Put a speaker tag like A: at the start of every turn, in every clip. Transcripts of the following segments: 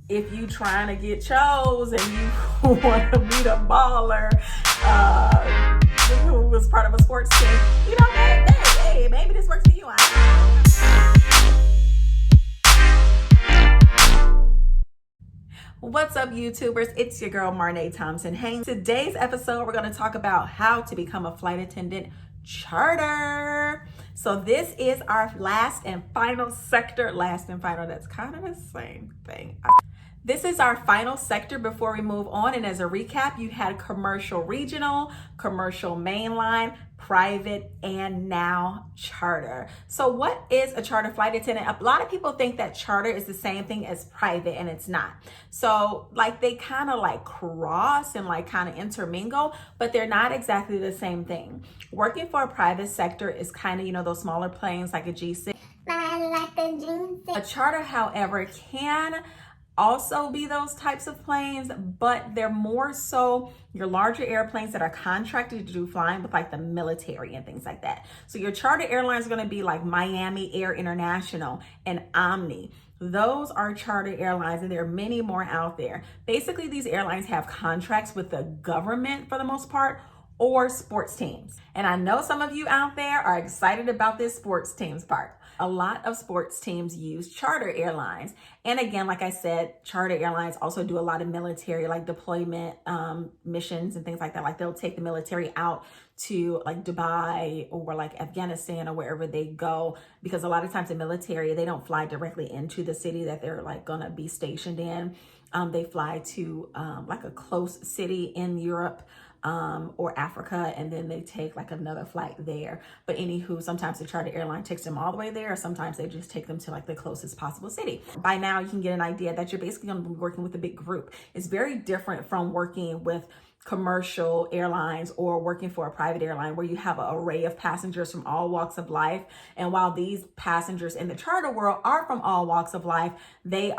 A: if you trying to get chose and you want to meet a baller who was part of a sports team, you know, hey, maybe this works for you. What's up, YouTubers? It's your girl, Marnaé Thompson. Hey, today's episode, we're going to talk about how to become a flight attendant charter. So this is our last and final sector. Last and final, that's kind of the same thing. This is our final sector before we move on. And as a recap, you had commercial regional, commercial mainline, private, and now charter. So what is a charter flight attendant? A lot of people think that charter is the same thing as private, and it's not. So like they kind of like cross and like kind of intermingle, but they're not exactly the same thing. Working for a private sector is kind of, you know, those smaller planes like a G6. A charter, however, can also be those types of planes, but they're more so your larger airplanes that are contracted to do flying with like the military and things like that. So your charter airlines are going to be like Miami Air International and Omni. Those are charter airlines, and there are many more out there. Basically, these airlines have contracts with the government for the most part, or sports teams. And I know some of you out there are excited about this sports teams part. A lot of sports teams use charter airlines. And again, like I said, charter airlines also do a lot of military, like deployment missions and things like that. Like they'll take the military out to like Dubai or like Afghanistan or wherever they go, because a lot of times the military, they don't fly directly into the city that they're like gonna be stationed in. They fly to like a close city in Europe or Africa, and then they take like another flight there. But anywho, sometimes the charter airline takes them all the way there, or sometimes they just take them to like the closest possible city. By now you can get an idea that you're basically going to be working with a big group. It's very different from working with commercial airlines or working for a private airline where you have an array of passengers from all walks of life. And while these passengers in the charter world are from all walks of life, they're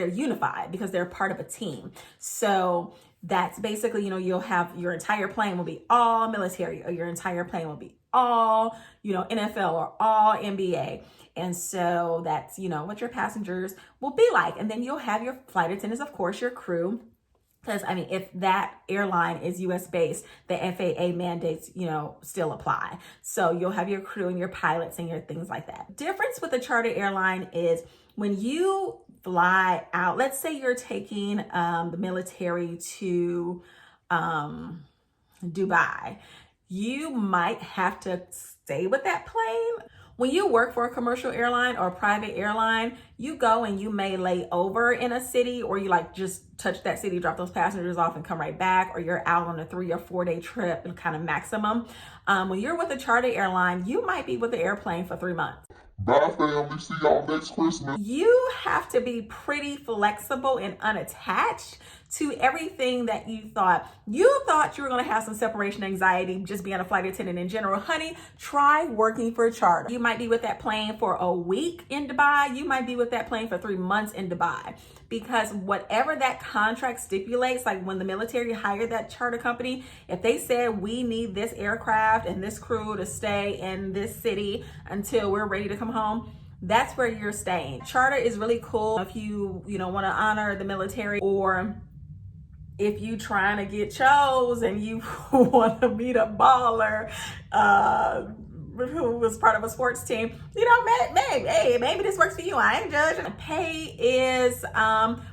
A: unified because they're part of a team. So that's basically, you know, you'll have your entire plane will be all military, or your entire plane will be all, you know, NFL or all NBA. And so that's, you know, what your passengers will be like. And then you'll have your flight attendants, of course, your crew. Because, I mean, if that airline is US based, the FAA mandates, you know, still apply. So you'll have your crew and your pilots and your things like that. Difference with the charter airline is when you fly out, let's say you're taking the military to Dubai, you might have to stay with that plane. When you work for a commercial airline or a private airline, you go and you may lay over in a city, or you like just touch that city, drop those passengers off and come right back, or you're out on a 3 or 4 day trip and kind of maximum. When you're with a charter airline, you might be with the airplane for 3 months.
B: Bye, family. See y'all next Christmas.
A: You have to be pretty flexible and unattached to everything that you thought. You thought you were going to have some separation anxiety just being a flight attendant in general. Honey, try working for a charter. You might be with that plane for a week in Dubai. You might be with that plane for 3 months in Dubai. Because whatever that contract stipulates, like when the military hired that charter company, if they said we need this aircraft and this crew to stay in this city until we're ready to come home, that's where you're staying. Charter is really cool if you want to honor the military, or if you trying to get chose and you want to meet a baller who was part of a sports team, you know, maybe this works for you. I ain't judging. Pay is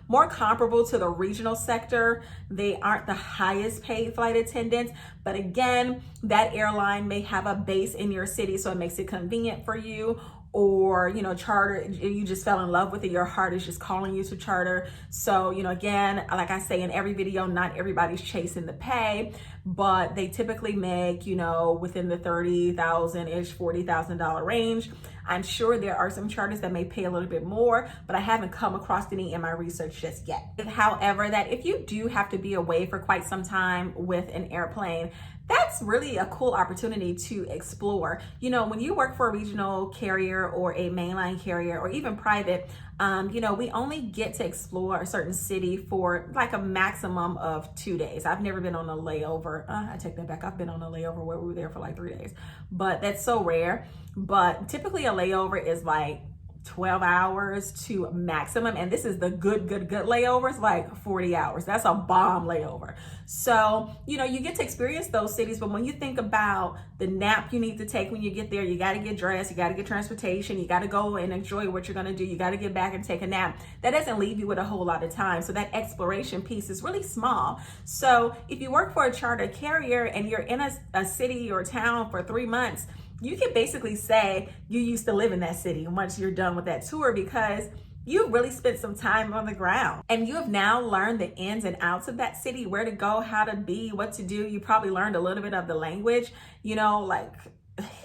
A: more comparable to the regional sector. They aren't the highest paid flight attendants, but again, that airline may have a base in your city, so it makes it convenient for you. Or, you know, charter, you just fell in love with it. Your heart is just calling you to charter. So, you know, again, like I say in every video, not everybody's chasing the pay, but they typically make, you know, within the $30,000-ish, $40,000 range. I'm sure there are some charters that may pay a little bit more, but I haven't come across any in my research just yet. However, that if you do have to be away for quite some time with an airplane, that's really a cool opportunity to explore. You know, when you work for a regional carrier or a mainline carrier or even private, you know, we only get to explore a certain city for like a maximum of 2 days. I've never been on a layover. I take that back. I've been on a layover where we were there for like 3 days, but that's so rare. But typically a layover is like 12 hours to maximum, and this is the good layovers, like 40 hours. That's a bomb layover. So, you know, you get to experience those cities, but when you think about the nap you need to take when you get there, you got to get dressed, you got to get transportation, you got to go and enjoy what you're going to do, you got to get back and take a nap. That doesn't leave you with a whole lot of time. So that exploration piece is really small. So if you work for a charter carrier and you're in a city or town for 3 months, you can basically say you used to live in that city once you're done with that tour, because you really spent some time on the ground and you have now learned the ins and outs of that city, where to go, how to be, what to do. You probably learned a little bit of the language, you know, like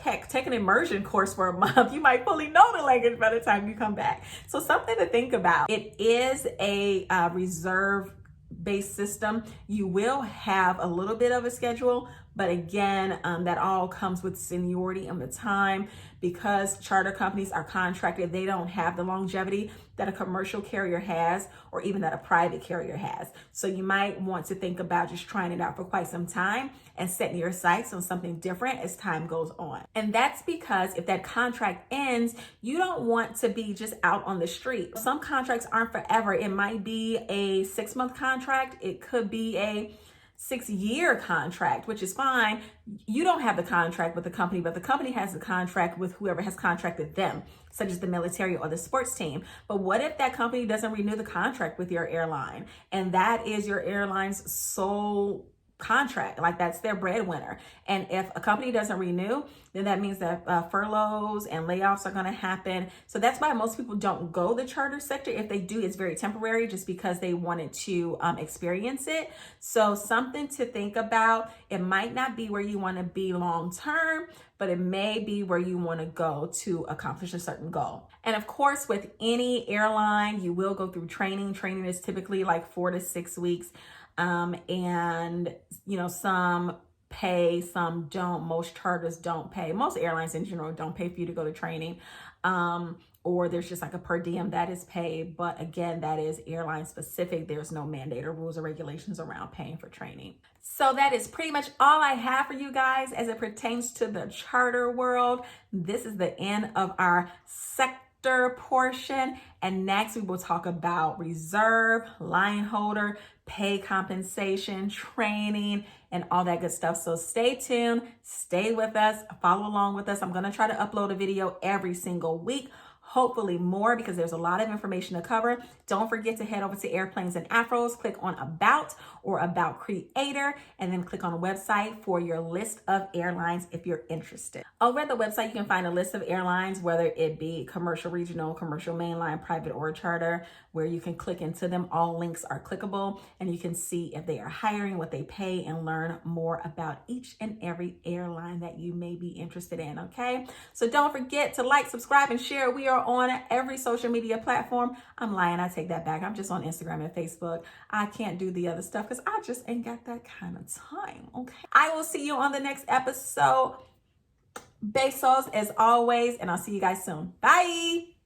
A: heck, take an immersion course for a month. You might fully know the language by the time you come back. So something to think about. It is a reserve-based system. You will have a little bit of a schedule, but again, that all comes with seniority and the time. Because charter companies are contracted, they don't have the longevity that a commercial carrier has, or even that a private carrier has. So you might want to think about just trying it out for quite some time and setting your sights on something different as time goes on. And that's because if that contract ends, you don't want to be just out on the street. Some contracts aren't forever. It might be a 6-month contract. It could be a 6-year contract, which is fine. You don't have the contract with the company, but the company has the contract with whoever has contracted them, such as the military or the sports team. But what if that company doesn't renew the contract with your airline, and that is your airline's sole contract, like that's their breadwinner? And if a company doesn't renew, then that means that furloughs and layoffs are going to happen. So that's why most people don't go the charter sector. If they do, it's very temporary, just because they wanted to experience it. So something to think about. It might not be where you want to be long term, but it may be where you want to go to accomplish a certain goal. And of course, with any airline, you will go through training. Training is typically like 4 to 6 weeks. And, you know, some pay, some don't. Most charters don't pay. Most airlines in general don't pay for you to go to training. Or there's just like a per diem that is paid. But again, that is airline specific. There's no mandate or rules or regulations around paying for training. So that is pretty much all I have for you guys as it pertains to the charter world. This is the end of our sector portion. And next we will talk about reserve, line holder, pay compensation, training, and all that good stuff. So stay tuned, stay with us, follow along with us. I'm going to try to upload a video every single week, hopefully more, because there's a lot of information to cover. Don't forget to head over to Airplanes and Afros, click on About or About Creator, and then click on a website for your list of airlines if you're interested. Over at the website, you can find a list of airlines, whether it be commercial, regional, commercial, mainline, private, or charter, where you can click into them. All links are clickable, and you can see if they are hiring, what they pay, and learn more about each and every airline that you may be interested in, okay? So don't forget to like, subscribe, and share. We are on every social media platform. I'm lying, I take that back. I'm just on Instagram and Facebook. I can't do the other stuff because I just ain't got that kind of time, okay? I will see you on the next episode. Besos as always, and I'll see you guys soon. Bye.